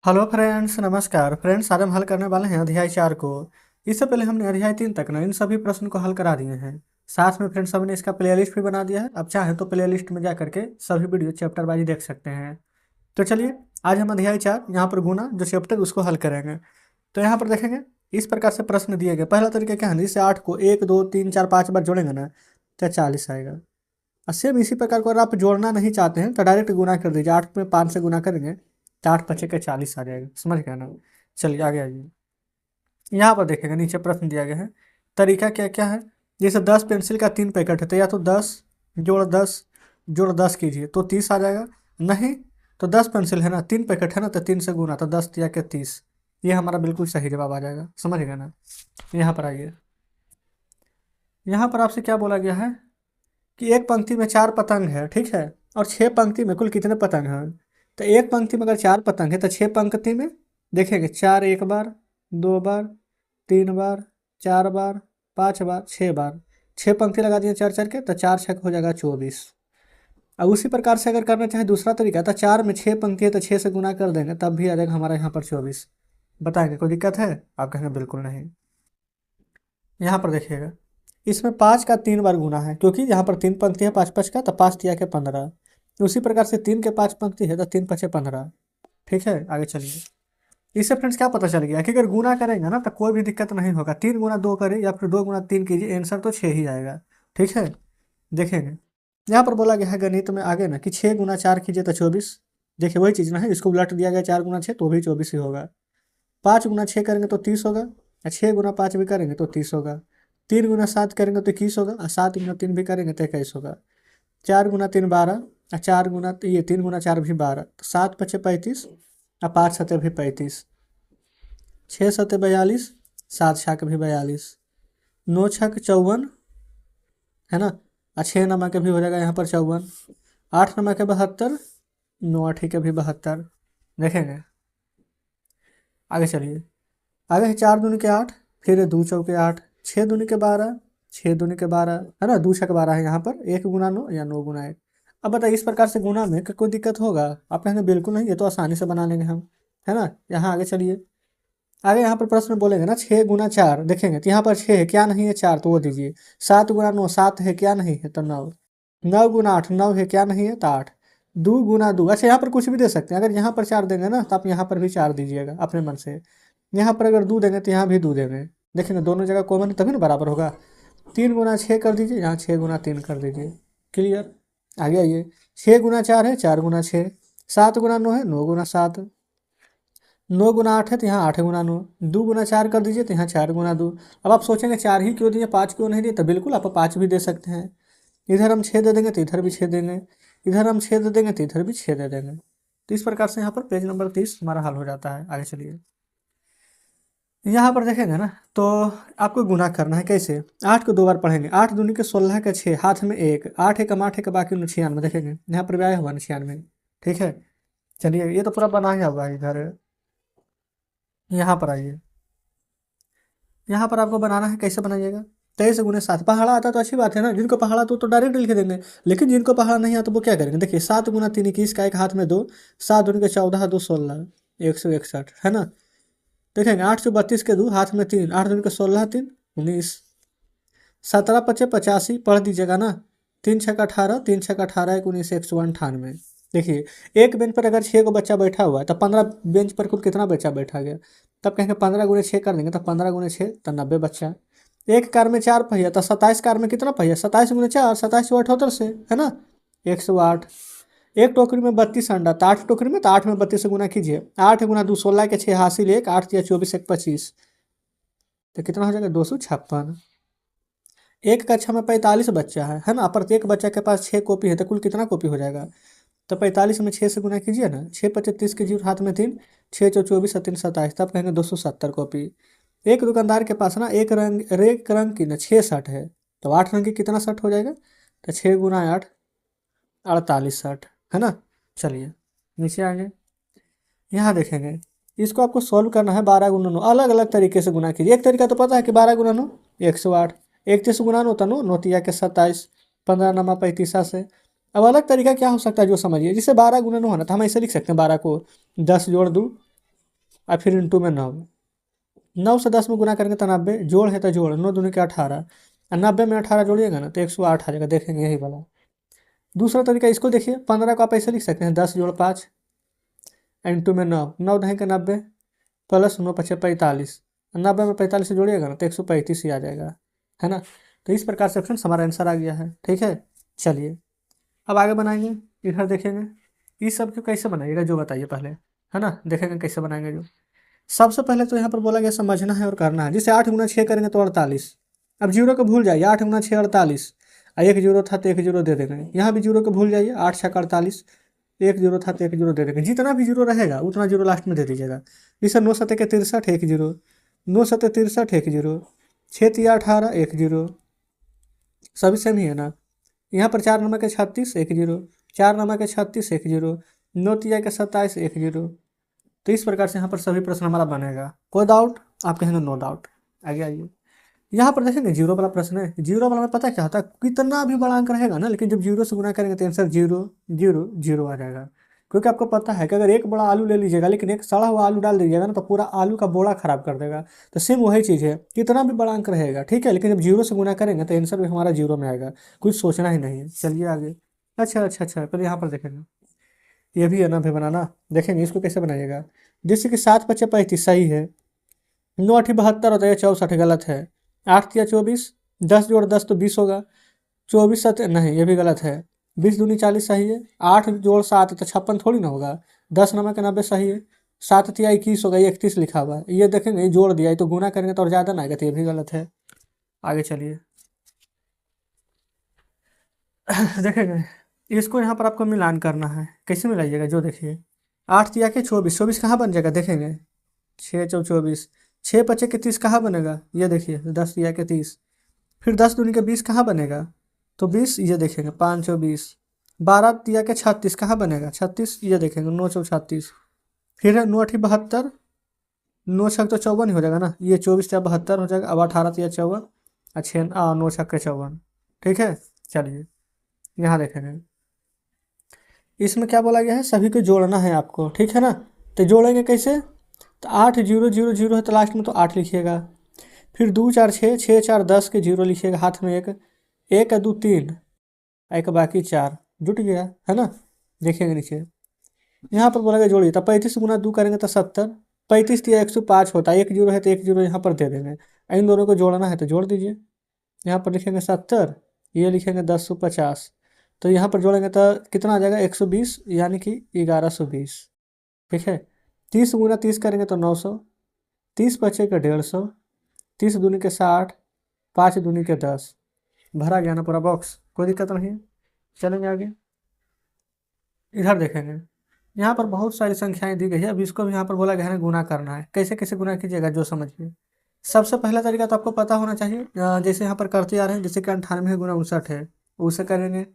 Hello friends, नमस्कार friends. आज हम हल करने वाले हैं अध्याय 4 को। इससे पहले हमने अध्याय 3 तक ना इन सभी प्रश्न को हल करा दिए हैं। साथ में फ्रेंड्स हमने इसका प्लेलिस्ट भी बना दिया है। अब चाहे तो प्लेलिस्ट में जा करके सभी वीडियो चैप्टर वाइज देख सकते हैं। तो चलिए, आज हम अध्याय 4 यहाँ पर गुना जो चैप्टर उसको हल करेंगे। तो यहाँ पर देखेंगे, इस प्रकार से प्रश्न दिए गए। पहला तरीका क्या है, जैसे 8 को 1 2 3 4 5 बार जोड़ेंगे ना तो 40 आएगा। और सेम इसी प्रकार को अगर आप जोड़ना नहीं चाहते हैं तो डायरेक्ट गुना कर दीजिए। 8 में 5 से गुना करेंगे तो 8 पचे के 40 आ जाएगा। समझ गया ना। चलिए आगे आइए। यहाँ पर देखेंगे, नीचे प्रश्न दिया गया है। तरीका क्या क्या है। जैसे 10 पेंसिल का 3 पैकेट है तो या तो 10 जोड़ 10 जोड़ 10 कीजिए तो 30 आ जाएगा। नहीं तो 10 पेंसिल है ना, 3 पैकेट है ना, तो 3 से गुना तो 10 या के 30। ये हमारा बिल्कुल सही जवाब आ जाएगा। समझ गया ना। यहाँ पर आइए। यहाँ पर आपसे क्या बोला गया है कि एक पंक्ति में 4 पतंग है, ठीक है, और 6 पंक्ति में कुल कितने पतंग हैं। तो एक पंक्ति में अगर 4 पतंग है तो 6 पंक्ति में देखेंगे 4 एक बार, 2 बार, 3 बार, 4 बार, 5 बार, 6 बार। 6 पंक्ति लगा दिए 4 4 के तो 4 छक हो जाएगा 24। अब उसी प्रकार से अगर करना चाहे दूसरा तरीका, तो 4 में 6 पंक्ति है तो 6 से गुना कर देंगे तब भी आ जाएगा हमारा यहाँ पर 24। बताएंगे कोई दिक्कत है। आप कहेंगे बिल्कुल नहीं। यहाँ पर देखिएगा, इसमें 5 का 3 बार गुना है क्योंकि यहाँ पर 3 पंक्ति है, 5 5 का तो 5 तिया के 15। उसी प्रकार से 3 के 5 पंक्ति है तो 3 पचे 15। ठीक है, आगे चलिए। इससे फ्रेंड्स क्या पता चल गया कि अगर गुना करेंगे ना तो कोई भी दिक्कत नहीं होगा। 3 गुना 2 करें या फिर 2 गुना 3 कीजिए, आंसर तो 6 ही आएगा। ठीक है, देखेंगे यहाँ पर बोला गया है गणित में आगे ना कि 6 गुना 4 कीजिए तो 24। देखिए वही चीज़ ना है, इसको उलट दिया गया 4 गुना 6 तो भी 24 ही होगा। 5 गुना 6 करेंगे तो 30 होगा, या 6 गुना 5 भी करेंगे तो 30 होगा। 3 गुना 7 करेंगे तो 21 होगा, और 7 गुना 3 भी करेंगे तो 21 होगा। 4 गुना 3 12, और 4 गुना ये 3 गुना 4 भी 12, तो 7 पचे 35, और 5 सतह भी 35, 6 सतह 42, 7 छक भी 42, 9 छक 54 है ना, और 6 नमा के भी हो जाएगा यहाँ पर 54, 8 नमा के 72, 9 आठी के भी 72। देखेंगे आगे चलिए। आगे है 4 दूनी के 8, फिर 2 चौके 8, 6 दूनी के 12, 6 दूनी के 12 है ना, 2 छक 12 है यहाँ पर, 1 गुना 9 या 9 गुना 1। अब बताइए इस प्रकार से गुना में कोई दिक्कत होगा। आप कहेंगे बिल्कुल नहीं, ये तो आसानी से बना लेंगे हम, है ना। यहाँ आगे चलिए। आगे यहाँ पर प्रश्न में बोलेंगे ना 6 गुना 4, देखेंगे तो यहाँ पर 6 है क्या नहीं है, 4 तो वो दीजिए। 7 गुना 9, 7 है क्या नहीं है तो 9। 9 गुना 8, 9 है क्या नहीं है तो 8। 2 गुना 2, अच्छा यहाँ पर कुछ भी दे सकते हैं। अगर यहाँ पर 4 देंगे ना तो आप यहाँ पर भी 4 दीजिएगा अपने मन से। यहाँ पर अगर 2 देंगे तो यहाँ भी 2 देंगे। देखेंगे दोनों जगह कॉमन है तभी ना बराबर होगा। 3 गुना 6 कर दीजिए, यहाँ 6 गुना 3 कर दीजिए। क्लियर। आगे आइए। 6 गुना 4 है, 4 गुना 6, 7 गुना 9 है, 9 गुना 7, 9 गुना 8 है तो यहाँ 8 गुना 9, 2 गुना 4 कर दीजिए तो यहाँ 4 गुना 2। अब आप सोचेंगे 4 ही क्यों दिए, 5 क्यों नहीं दिए, तो बिल्कुल आप 5 भी दे सकते हैं। इधर हम 6 दे देंगे तो इधर भी 6 देंगे, इधर हम 6 दे देंगे तो इधर भी 6 दे देंगे। तो इस प्रकार से यहाँ पर पेज नंबर 30 हमारा हल हो जाता है। आगे चलिए। यहाँ पर देखेंगे ना तो आपको गुना करना है कैसे। 8 को 2 बार पढ़ेंगे, 8 दूनी के 16 के 6, हाथ में 1, 8 एकम 8 के बाकी 96। देखेंगे यहाँ पर भी आया हुआ 96। ठीक है, चलिए ये तो पूरा बना ही हुआ है इधर। यहाँ पर आइए। यहाँ पर आपको बनाना है, कैसे बनाइएगा। 23 गुने 7, पहाड़ा आता तो अच्छी बात है ना, जिनको पहाड़ा तो डायरेक्ट लिख देंगे। लेकिन जिनको पहाड़ा नहीं आता वो क्या करेंगे, देखिए 7 गुना 3 21 का, एक हाथ में 2, 7 दूनी के 14, 2 16, 161 है ना। देखेंगे 8 से 32 के 2, हाथ में 3, 8 दूनी के 16, 3 19, 17 पचे 85, पढ़ दीजिएगा ना। 3 छक 18, 3 छक 18, 1 19, 198। देखिए एक बेंच पर अगर 6 को बच्चा बैठा हुआ है तो 15 बेंच पर कुल कितना बच्चा बैठा गया। तब कहेंगे 15 गुने 6 कर देंगे तो 15 गुने 6 तो 90 बच्चा। एक कार में 4 पहिया तो 27 कार में कितना पहिया, 27 गुने 4, 27 अठहत्तर से है ना, 108। एक टोकरी में 32 अंडा तो 8 टोकरी में, तो 8 में 32 से गुना कीजिए। 8 गुना 2 16 के 6 हासिल 1, 8 या 24 1 25, तो कितना हो जाएगा 256। एक कक्षा में 45 बच्चा है ना, प्रत्येक बच्चा के पास 6 कॉपी है तो कुल कितना कॉपी हो जाएगा। तो 45 में 6 से गुना कीजिए ना, 6 पचे 30 कीजिए, हाथ में 3, 6 चौ 24 3 27, तब कहेंगे 270 कॉपी। एक दुकानदार के पास ना एक रंग की ना 6 शर्ट है, तो 8 रंग की कितना शर्ट हो जाएगा, तो 6 गुना 8 48 शर्ट है ना। चलिए नीचे आएंगे। यहाँ देखेंगे इसको आपको सॉल्व करना है। 12 गुना 9 अलग अलग तरीके से गुना कीजिए। एक तरीका तो पता है कि 12 गुना 9 108, 31 गुना 9 तो 9 9 तिया के 27, 15 नमा 35 से। अब अलग तरीका क्या हो सकता है जो समझिए। जैसे 12 गुना 9 है ना, तो हम ऐसे लिख सकते हैं 12 को 10 जोड़ 2 और फिर इंटू में 9। 9 से 10 में गुना करेंगे तो 90, जोड़ है तो जोड़, 9 दूनी के 18, और 90 में 18 जोड़िएगा ना तो 108 आ जाएगा। देखेंगे यही वाला। दूसरा तरीका इसको देखिए, 15 को आप ऐसे लिख सकते हैं 10 जोड़ 5 इंटू में 9, 9 दहें के 90 प्लस 9 पचे 45, 90 में 45 से जोड़िएगा ना तो 135 ही आ जाएगा, है ना। तो इस प्रकार से फ्रेंड्स हमारा आंसर आ गया है। ठीक है, चलिए अब आगे बनाएंगे। इधर देखेंगे इस सब को कैसे बनाइएगा जो बताइए पहले, है ना। देखेंगे कैसे बनाएंगे जो। सबसे पहले तो यहाँ पर बोला गया समझना है और करना है। जैसे 8 गुना 6 करेंगे तो 48। अब जीरो को भूल जाइए, 8 गुना 6 48, एक जीरो था तो एक जीरो दे देंगे। यहाँ भी जीरो को भूल जाइए, 8 6 48, एक जीरो था तो एक जीरो दे देंगे। जितना भी जीरो रहेगा उतना जीरो लास्ट में दे दीजिएगा। जैसे 9 सत्ते के 63, एक जीरो, 9 सत्ते 63, एक जीरो, 6 तिया 18, एक जीरो, सभी सेम ही है ना। यहाँ पर 4 नंबर के 36, एक जीरो, 4 नंबर के 36, एक जीरो, 9 तिया के 27, एक जीरो। तो इस प्रकार से यहाँ पर सभी प्रश्न हमारा बनेगा। कोई डाउट? आप कहेंगे नो डाउट। आगे आइए, यहाँ पर देखेंगे जीरो वाला प्रश्न है। जीरो वाला में पता क्या होता है, कितना भी बड़ा अंक रहेगा ना, लेकिन जब जीरो से गुना करेंगे तो आंसर जीरो जीरो जीरो आ जाएगा। क्योंकि आपको पता है कि अगर एक बड़ा आलू ले लीजिएगा लेकिन एक सड़ा हुआ आलू डाल दीजिएगा ना तो पूरा आलू का बोरा खराब कर देगा। तो सेम वही चीज़ है, कितना भी बड़ा अंक रहेगा, ठीक है, लेकिन जब जीरो से गुना करेंगे तो आंसर भी हमारा जीरो में आएगा। कुछ सोचना ही नहीं है। चलिए आगे। अच्छा अच्छा अच्छा, पहले यहाँ पर देखेंगे, ये भी है ना भी बनाना। देखेंगे इसको कैसे बनाइएगा। जैसे कि 7 पचे 35 सही है, 9 8 72 होता है, 64 गलत है, 8 तिया 24, 10 जोड़ 10 तो 20 होगा, 24 7 नहीं ये भी गलत है, 20 दूनी 40 सही है, 8 जोड़ 7 तो 56 थोड़ी ना होगा, 10 नंबर के 90 सही है, 7 तिया 21 होगा, ये 31 लिखा हुआ है। ये देखेंगे ये जोड़ दिया, ये तो गुना करेंगे तो और ज़्यादा ना आएगा, तो ये भी गलत है। आगे चलिए देखेंगे इसको, यहाँ पर आपको मिलान करना है। कैसे मिलाइएगा जो देखिए, 8 तिया के 24, 24 कहाँ बन जाएगा देखेंगे, 6 चौ 24, 6 पचे के 30 कहाँ बनेगा, ये देखिए 10 तिया के 30, फिर 10 दूनी के 20 कहाँ बनेगा, तो 20, ये देखेंगे 5 चौ 20, 12 तिया के 36 कहाँ बनेगा, 36, ये देखेंगे 9 चौ 36, फिर है 9 8 72, 9 छक तो 54 ही हो जाएगा ना, ये 24 तिया 72 हो जाएगा। अब 18 तिया 54, अच्छे 9 छक के 54। ठीक है, चलिए यहाँ देखेंगे इसमें क्या बोला गया है, सभी को जोड़ना है आपको, ठीक है ना। तो जोड़ेंगे कैसे, तो 8 जीरो जीरो जीरो है तो लास्ट में तो 8 लिखिएगा, फिर 2 4 6, 6 4 10 के जीरो लिखिएगा, हाथ में एक, एक 2 3, एक बाकी 4, जुट गया, है ना। देखिएगा नीचे यहाँ पर बोला गया जोड़िए, तो 35 गुना 2 करेंगे तो 70, 35 या 105 होता है, एक जीरो है तो एक जीरो यहाँ पर दे देंगे। इन दोनों को जोड़ना है तो जोड़ दीजिए। यहाँ पर लिखेंगे 70, ये लिखेंगे 1050, तो यहाँ पर जोड़ेंगे तो कितना आ जाएगा 120, यानी कि 1120। ठीक है, 30 गुना 30 करेंगे तो 900, 30 बचे का 150, 30 दूनी के 60, 5 दूनी के 10, भरा गया ना पूरा बॉक्स, कोई दिक्कत नहीं है। चलेंगे आगे, इधर देखेंगे यहाँ पर बहुत सारी संख्याएं दी गई है। अब इसको भी यहाँ पर बोला गया है ना गुना करना है। कैसे कैसे गुना कीजिएगा जो समझिए। सबसे पहला तरीका तो आपको पता होना चाहिए, जैसे यहाँ पर करते आ रहे हैं, जैसे कि 98 गुना 59 है, उसे करेंगे।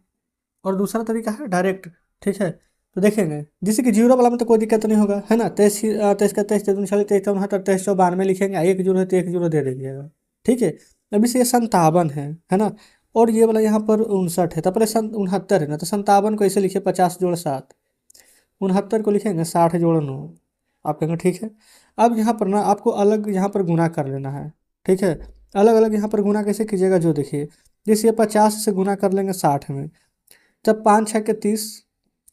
और दूसरा तरीका है डायरेक्ट, ठीक है। तो देखेंगे जैसे कि जीरो वाला में तो कोई दिक्कत नहीं होगा, है ना। 23 23 का 23 23 40 23 69 23 94 लिखेंगे, एक जीरो है तो एक जीरो दे दीजिएगा, ठीक है। अभी से ये 57 है ना। और ये वाला यहाँ पर 59 है, तो पहले 69 है ना, तो 57 को ऐसे लिखिए 50 जोड़ 7, 69 को लिखेंगे 60 जोड़ 9। आप कहेंगे ठीक है। अब यहाँ पर ना आपको अलग यहाँ पर गुना कर लेना है, ठीक है। अलग अलग यहाँ पर गुना कैसे कीजिएगा जो देखिए, जैसे 50 से गुना कर लेंगे 60 में, तब 5 6 के 30,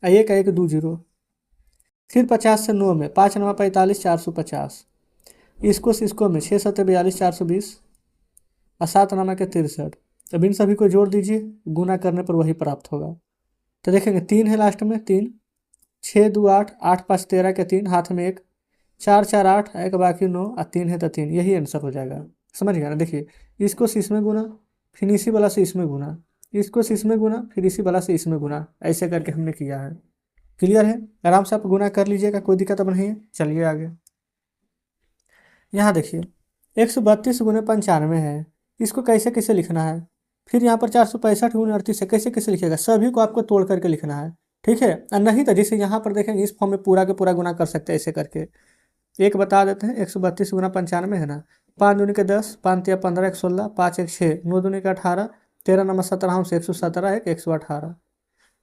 एक एक 2 जीरो, फिर 50 से 9 में, 5 9 45 450, इसको से इसको में 6 7 42 420, और 7 9 के 63। अब इन सभी को जोड़ दीजिए, गुना करने पर वही प्राप्त होगा। तो देखेंगे 3 है लास्ट में, 3 6 2 8, 8 5 13 के 3, हाथ में एक, 4 4 8, एक बाकी 9, और 3 है तो 3, यही आंसर हो जाएगा। समझ गया ना। देखिए इसको से इसमें गुना, फिर इसी वाला से इसमें गुना, इसको से इसमें गुना, फिर इसी वाला से इसमें गुना, ऐसे करके हमने किया है। क्लियर है, आराम से आप गुना कर लीजिएगा, कोई दिक्कत अब नहीं है। चलिए आगे, यहाँ देखिए 132 गुने 95 है, इसको कैसे कैसे लिखना है। फिर यहाँ पर 465 गुने 38 है, कैसे कैसे लिखिएगा, सभी को आपको तोड़ करके लिखना है, ठीक है। और नहीं तो जैसे यहाँ पर देखेंगे इस फॉर्म में पूरा के पूरा गुना कर सकते हैं ऐसे करके। एक बता देते हैं, 132 गुना 95 है ना, 5 दूनी के 10, 5 तिया 15, 1 16, 5 1 6, 9 दूनी के 18, 13 नंबर 17 से 117, 1 118।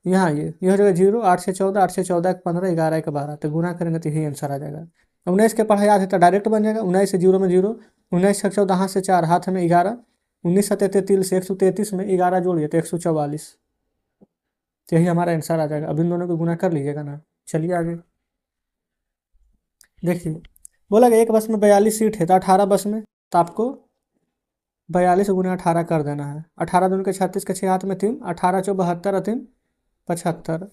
यहाँ ये हो जाएगा जीरो, 8 से 14, 8 से 14 1 15, 11 1 12, तो गुना करेंगे तो यही आंसर आ जाएगा। 19 के पढ़ा याद है तो डायरेक्ट बन जाएगा। 19 से 0 में 0, 19 छक 14 से 4, हाथ में 11, 19 सतहत्तर 3 से 133 में 11 जोड़िए तो 144। तो यही हमारा आंसर आ जाएगा। अब इन दोनों को गुना कर लीजिएगा ना। चलिए आगे देखिए, बोला कि एक बस में 42 सीट है तो 18 बस में, तो आपको 42 गुना 18 कर देना है। 18 दूनी के 36 के 6 हाथ में 3, 18 चौ 72 और 3 75।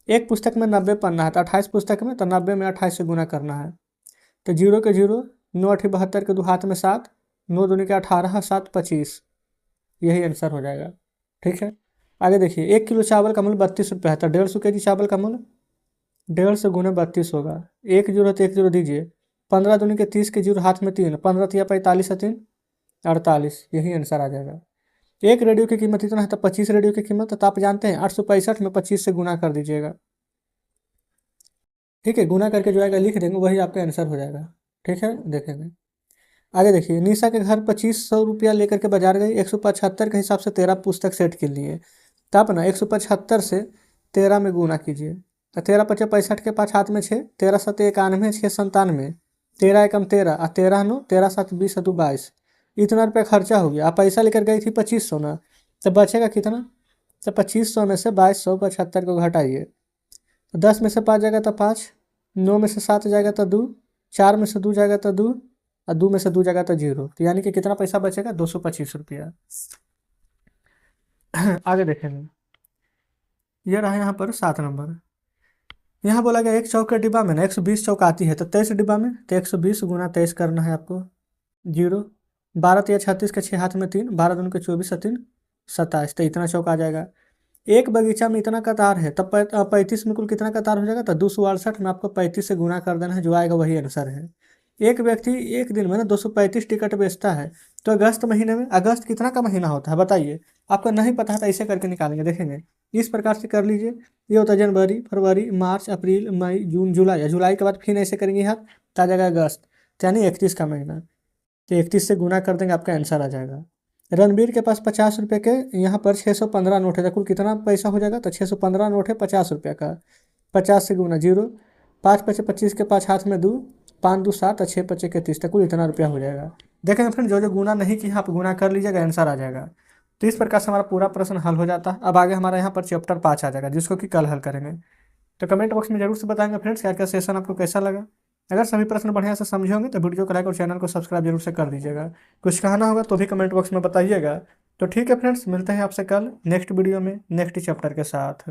एक पुस्तक में 90 पन्ना है तो 28 पुस्तक में, तो 90 में 28 से गुना करना है। तो 0 के 0, 9 8 72 के 2 हाथ में 7, 9 दूनी के 18, 7 25। यही आंसर हो जाएगा। ठीक है, आगे देखिए, 1 किलो चावल का मूल्य 32 रुपये है तो 150 के जी चावल का मूल्य 150 गुना 32 होगा। 1 जीरो तो 1 जीरो दीजिए, 15 दूनी के 30 के जीरो हाथ में 3, 15 तिया 45 है 3 48। यही आंसर आ जाएगा। एक रेडियो की कीमत इतना है तो 25 रेडियो की कीमत, तो आप जानते हैं 865 में 25 से गुना कर दीजिएगा। ठीक है, गुना करके जो आएगा लिख देंगे, वही आपका आंसर हो जाएगा। ठीक है, देखेंगे आगे। देखिए, निशा के घर 2500 रुपया लेकर के बाजार गई, 175 के हिसाब से 13 पुस्तक सेट के लिए। तो आप ना 175 से 13 में गुना कीजिए, तो 13 पचे 65 के 5 हाथ में 6, 13 सत्ते 91, 6 97, 13 एकम 13 और 13 9, 13 7 20 और 2 22। इतना रुपया खर्चा हो गया। आप पैसा लेकर गई थी 2500 ना, तो बचेगा कितना? तो 2500 में से 2275 को घटाइए, तो 10 में से 5 जाएगा तो 5, 9 में से 7 जाएगा तो 2, 4 में से 2 जाएगा तो 2 और 2 में से 2 जाएगा तो 0। तो यानी कि कितना पैसा बचेगा? 225 रुपया। आगे देखेंगे, ये रहा यहाँ पर 7 नंबर। यहाँ बोला गया एक चौक के डिब्बा में ना 120 चौक आती है, तो 23 डिब्बा में तो 120 गुना 23 करना है आपको। 0, 12 तिया 36 के 6 हाथ में 3, 12 दूनी के 24 और 3 27, तो इतना चौक आ जाएगा। एक बगीचा में इतना कतार है, तब 35 में कुल कितना कतार हो जाएगा? तो 268 में आपको 35 से गुना कर देना है, जो आएगा वही आंसर है। एक व्यक्ति एक दिन में ना 235 टिकट बेचता है, तो अगस्त महीने में, अगस्त कितना का महीना होता है बताइए? आपको नहीं पता है तो ऐसे करके निकालेंगे, देखेंगे। इस प्रकार से कर लीजिए। ये होता है जनवरी, फरवरी, मार्च, अप्रैल, मई, जून, जुलाई, या जुलाई के बाद फिर ऐसे करेंगे यहाँ, तो आ जाएगा अगस्त, तो यानी 31 का महीना। तो 31 से गुना कर देंगे, आपका आंसर आ जाएगा। रणबीर के पास 50 रुपये के यहाँ पर 615 नोट है, तो कुल कितना पैसा हो जाएगा? तो 615 नोट है 50 रुपये का। 50 से गुना 0, 5 पचे 25 के 5 हाथ में 2, 5 2 7 और 6 पचे के 30, तो कुल इतना रुपया हो जाएगा। देखेंगे फ्रेंड, जो जो गुना नहीं किया आप गुना कर लीजिएगा, आंसर आ जाएगा। तो इस प्रकार से हमारा पूरा प्रश्न हल हो जाता है। अब आगे हमारा यहाँ पर चैप्टर 5 आ जाएगा, जिसको कि कल हल करेंगे। तो कमेंट बॉक्स में जरूर से बताएंगे फ्रेंड्स, क्या क्या सेशन आपको कैसा लगा। अगर सभी प्रश्न बढ़िया से समझे होंगे तो वीडियो को लाइक और चैनल को सब्सक्राइब जरूर से कर दीजिएगा। कुछ कहना होगा तो भी कमेंट बॉक्स में बताइएगा। तो ठीक है फ्रेंड्स, मिलते हैं आपसे कल नेक्स्ट वीडियो में नेक्स्ट चैप्टर के साथ।